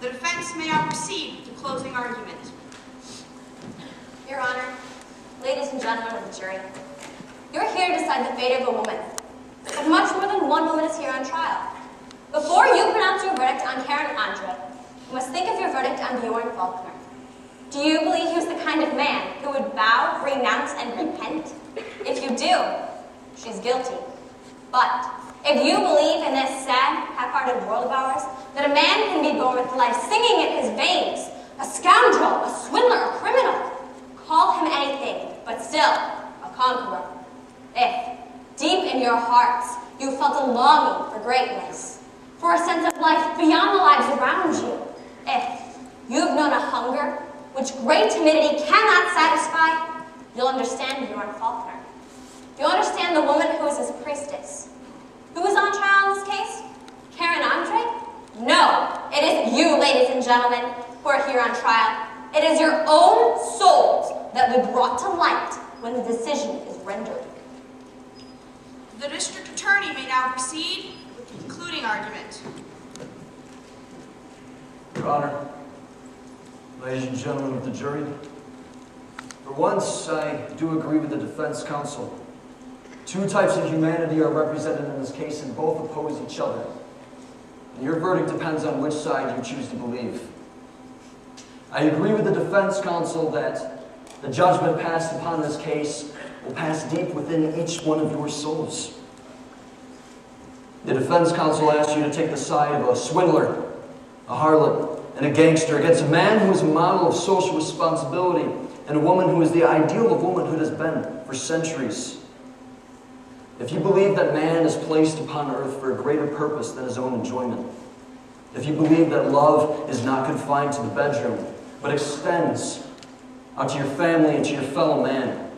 The defense may now proceed with the closing argument. Your Honor, ladies and gentlemen of the jury, you're here to decide the fate of a woman. But much more than one woman is here on trial. Before you pronounce your verdict on Karen Andre, you must think of your verdict on Bjorn Faulkner. Do you believe he was the kind of man who would bow, renounce, and repent? If you do, she's guilty. But if you believe in this sad, half-hearted world of ours, that a man can be born with life singing in his veins, a scoundrel, a swindler, a criminal, call him anything, but still a conqueror. If, deep in your hearts, you felt a longing for greatness, for a sense of life beyond the lives around you, if you've known a hunger which great timidity cannot satisfy, you'll understand Bjorn Faulkner. You'll understand the woman who is his priestess. Who is on trial in this case? Karen Andre? No, it is you, ladies and gentlemen, who are here on trial. It is your own souls that will be brought to light when the decision is rendered. The district attorney may now proceed with the concluding argument. Your Honor, ladies and gentlemen of the jury, for once I do agree with the defense counsel. Two types of humanity are represented in this case and both oppose each other. And your verdict depends on which side you choose to believe. I agree with the defense counsel that the judgment passed upon this case will pass deep within each one of your souls. The defense counsel asked you to take the side of a swindler, a harlot, and a gangster against a man who is a model of social responsibility and a woman who is the ideal of womanhood has been for centuries. If you believe that man is placed upon earth for a greater purpose than his own enjoyment, if you believe that love is not confined to the bedroom, but extends out to your family and to your fellow man,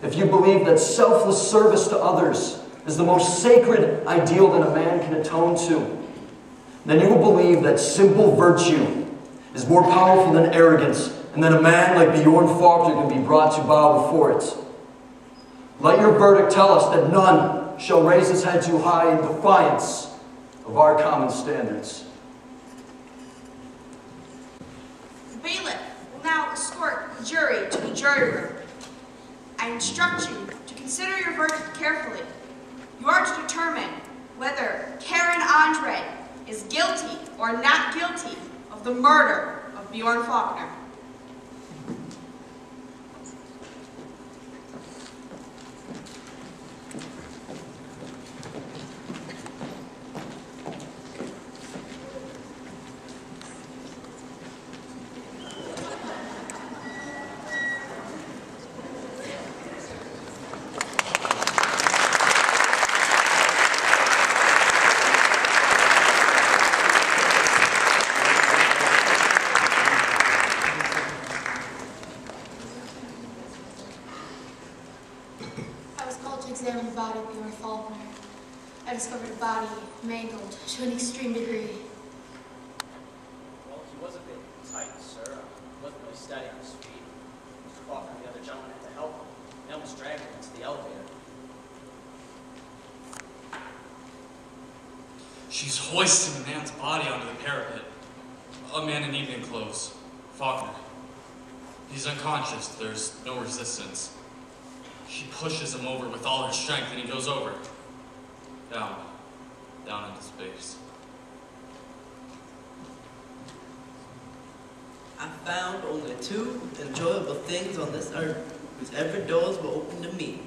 if you believe that selfless service to others is the most sacred ideal that a man can atone to, then you will believe that simple virtue is more powerful than arrogance, and that a man like Bjorn Faulkner can be brought to bow before it. Let your verdict tell us that none shall raise his head too high in defiance of our common standards. The bailiff will now escort the jury to the jury room. I instruct you to consider your verdict carefully. You are to determine whether Karen Andre is guilty or not guilty of the murder of Bjorn Faulkner. I discovered a body mangled to an extreme degree. Well, he was a bit tight, sir. He wasn't really steady on his feet. Mr. Faulkner and the other gentleman had to help him. They almost dragged him into the elevator. She's hoisting the man's body onto the parapet. A man in evening clothes. Faulkner. He's unconscious. There's no resistance. She pushes him over with all her strength and he goes over. Down into space. I found only two enjoyable things on this earth, whose every doors were open to me: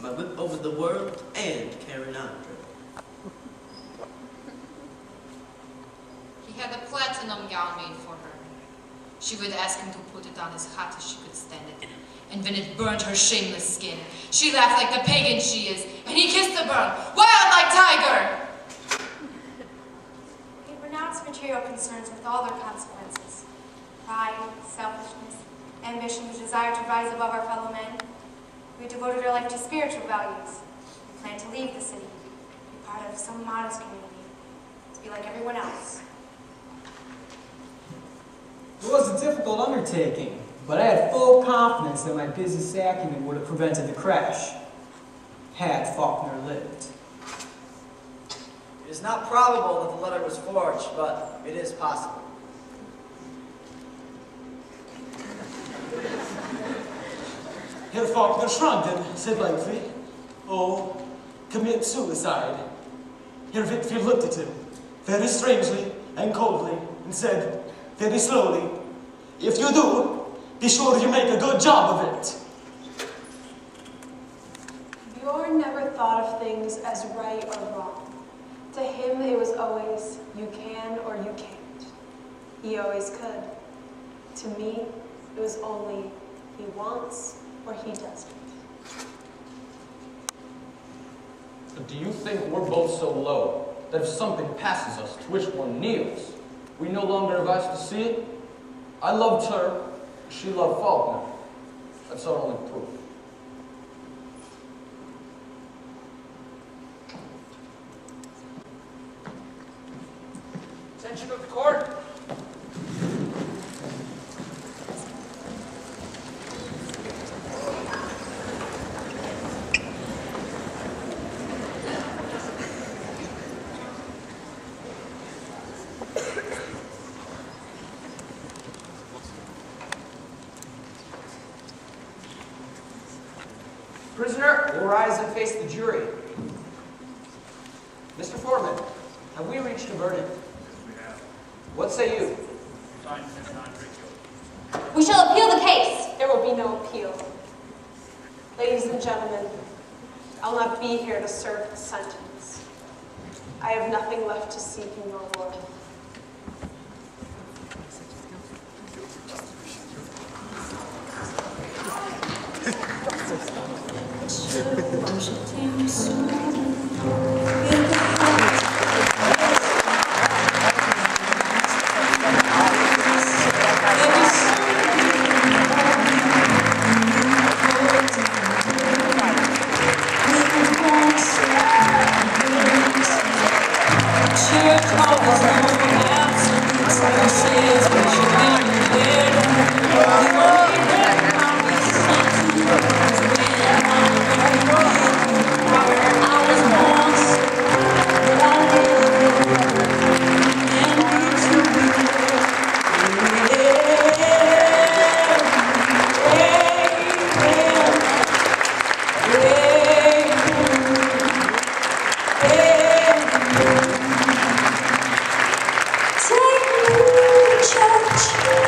my whip over the world and Karen Andre. He had a platinum gown made for her. She would ask him to put it on his hat if she could stand it. And when it burned her shameless skin, she laughed like the pagan she is, and he kissed the burn, wild like tiger! He renounced material concerns with all their consequences. Pride, selfishness, ambition, the desire to rise above our fellow men. We devoted our life to spiritual values. We planned to leave the city, be part of some modest community, to be like everyone else. It was a difficult undertaking, but I had full confidence that my business acumen would have prevented the crash, had Faulkner lived. It is not probable that the letter was forged, but it is possible. Herr Faulkner shrugged and said lightly, "Oh, commit suicide." Herr Whitfield looked at him very strangely and coldly and said very slowly, "If you do, be sure you make a good job of it." Bjorn never thought of things as right or wrong. To him, it was always, you can or you can't. He always could. To me, it was only, he wants or he doesn't. But do you think we're both so low that if something passes us to which one kneels, we no longer have eyes to see it? I loved her, she loved Faulkner. That's our only proof. Attention of the court. Prisoner will rise and face the jury. Mr. Foreman, have we reached a verdict? We have. What say you? Find this non-trivial. We shall appeal the case. There will be no appeal. Ladies and gentlemen, I'll not be here to serve the sentence. I have nothing left to seek in your world.